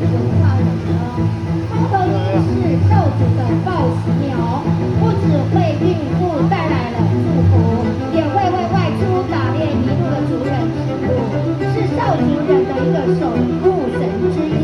文化的呢？猫头鹰是少主的报喜鸟，不只为孕妇带来了祝福，也会为外出打猎迷路的族人指路，是少族人的一个守护神之一。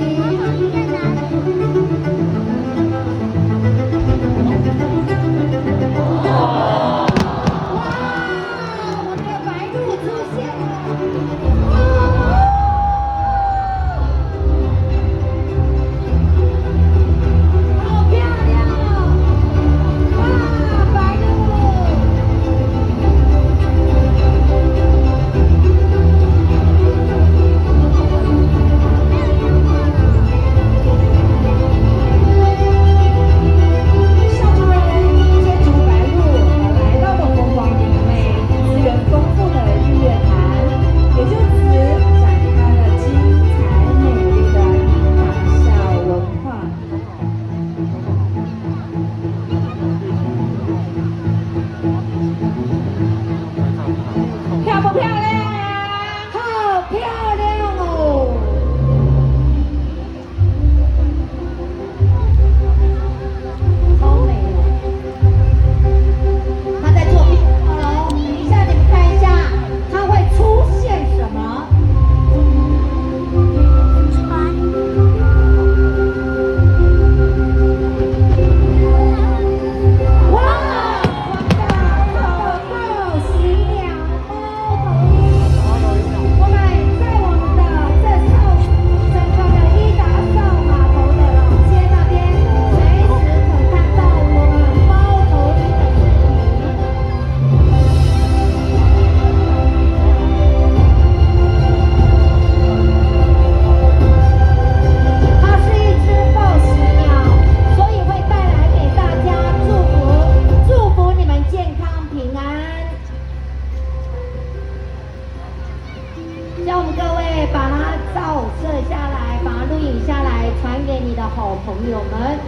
让我们各位把它照摄下来，把它录影下来，传给你的好朋友们。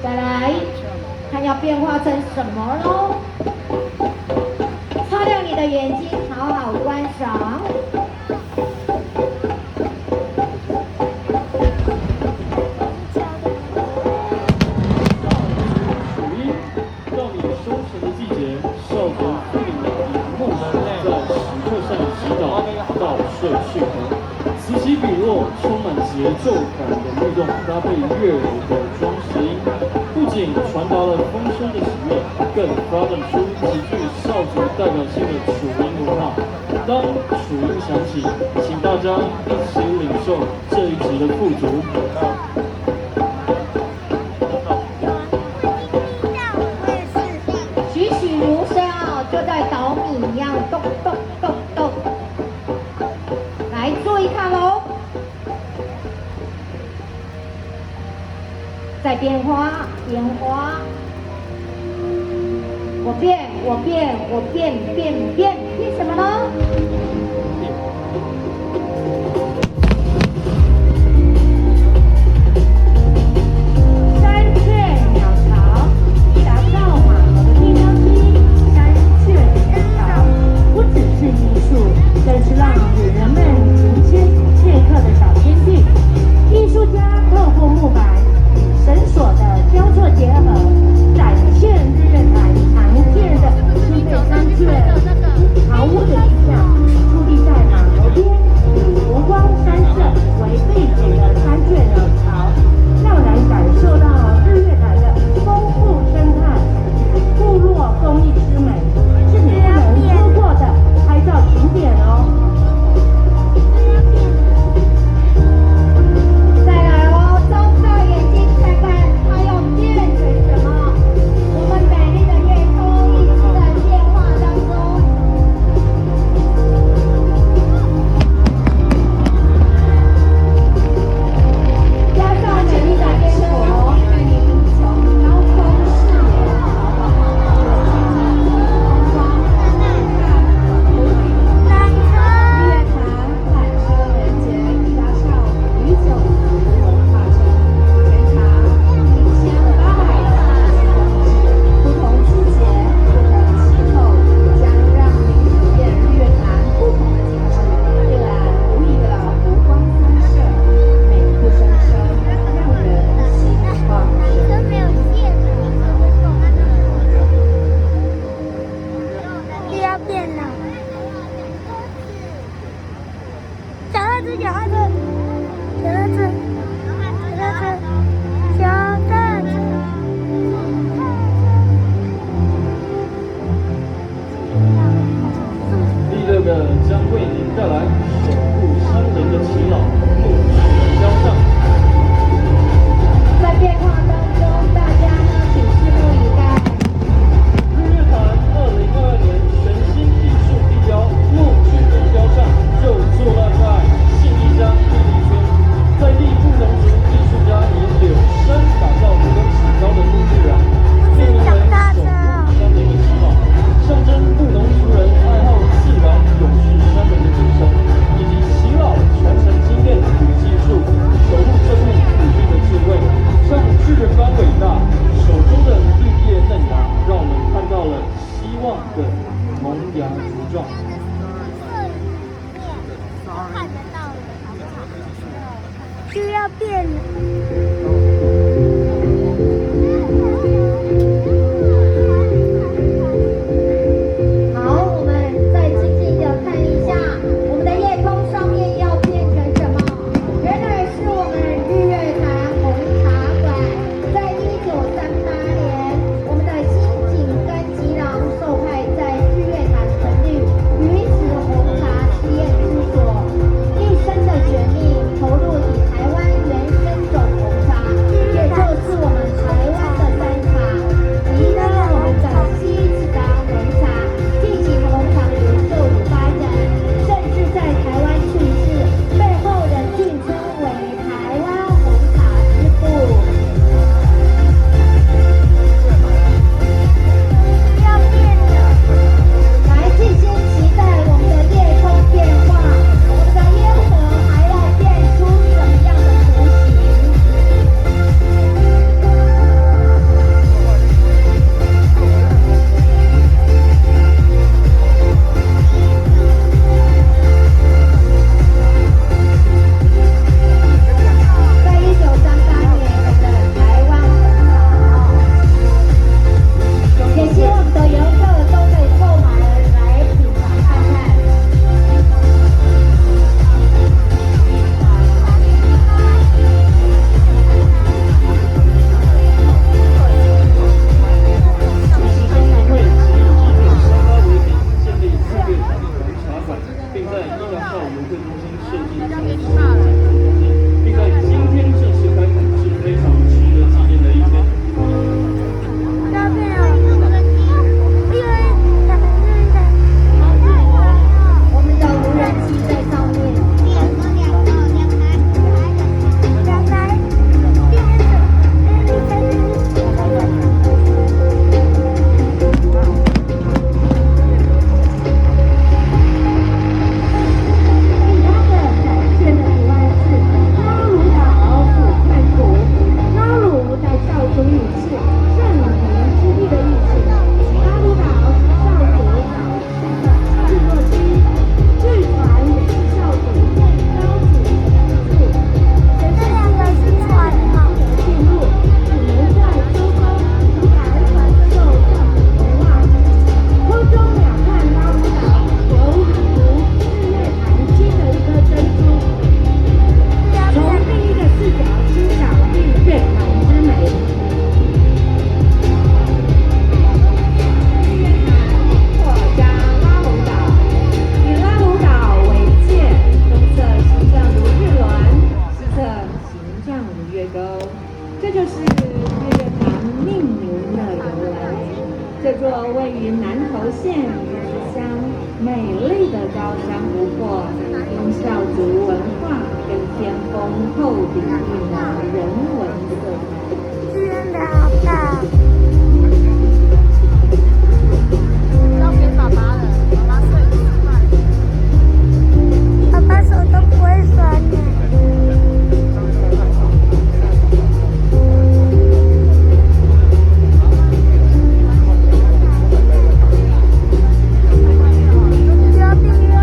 再来看要变化成什么咯？擦亮你的眼睛，好好观赏。此起彼落，充满节奏感的律动，搭配悦耳的装饰音，不仅传达了丰收的喜悦，更发展出极具少族代表性的楚音文化。当楚音响起，请大家一起领受这一集的富足。栩栩如生啊，就在捣米一样，咚咚咚咚。来，注意看喽，在变化，变化，我变，我变，我变，变什么呢？山雀鸟巢，一达到码头的地标机，山雀鸟巢，不只是艺术，更是让人们迎接这刻的小天地。艺术家透过木板与绳索的雕塑结合，展现日月潭常见的新北山雀巢屋的理想。就要变了。好，我们再静静的看一下，我们的夜空上面要变成什么？原来是我们日月潭红茶馆，在1938年，我们的新井根吉郎受派在日月潭成立鱼子红茶实验之所，一生的绝命投入以台湾原生种红茶，也就是我们台湾的山茶，以呢我们的西子的红茶进行红茶研究与发展，甚至在台湾去世，被后人敬称为台湾红茶之父。要变了。来，静心期待我们的夜空变化，我们的烟火还要变出什么样的图形？在1938年的台湾红茶，也希望我们的游客都可以购买来品尝看看。主席生日会及以沙发为名建立日月潭红茶馆，并在1号游客中心设计成实景中心，并在今天正式开馆，是非常值得纪念的一天。要变了。因为我们的无人机在上面。第二个展现的图案是拉鲁岛俯瞰图。拉鲁在少主语是圣灵之地的意思。拉鲁岛是少主岛式的制作机，据传也是少主最高级的名字。这两个是船吗？进入只能在周公图台传授少主文化。空中鸟瞰拉鲁岛，犹如日月潭心的一颗珍珠。从另一个视角欣赏日月潭之美。日月潭或加拉鲁岛，以拉鲁岛为界，东侧形状如日轮，西侧形状如月钩，这就是日月潭命名的由来。这座位于南投县鱼池乡美丽的高山湖泊，因少族文化跟天丰后底蕴的人文色彩。真的好大。要给爸爸了，爸爸睡不吃饭。爸爸手都不会酸呢。要变了。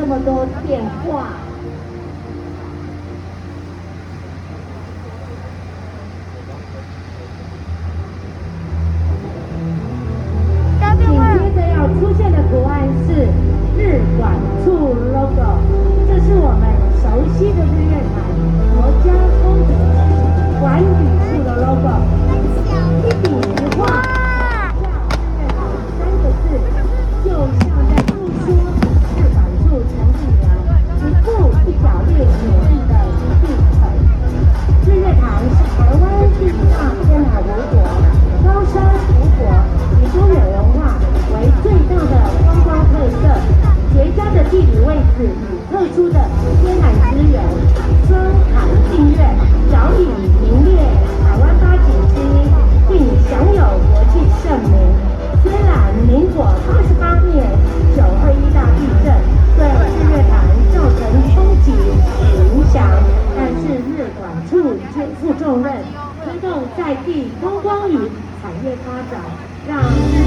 这么多变化。紧接着要出现的图案是日管处 logo， 这是我们熟悉的日月潭国家风景管理处的 logo， 一笔一画，日月潭3个字，就像在诉说日管处陈立良一步一脚印努力的历程。日月潭是台湾第一大天然湖泊，高山湖泊以多元文化为最大的观光特色，绝佳的地理位置与特殊的天然资源，双海近月，早已名列台湾8景之一，并享有国际盛名。虽然民国28年921大地震对日月潭造成冲击与影响，但是日管处负重任，推动在地观光与产业发展，让日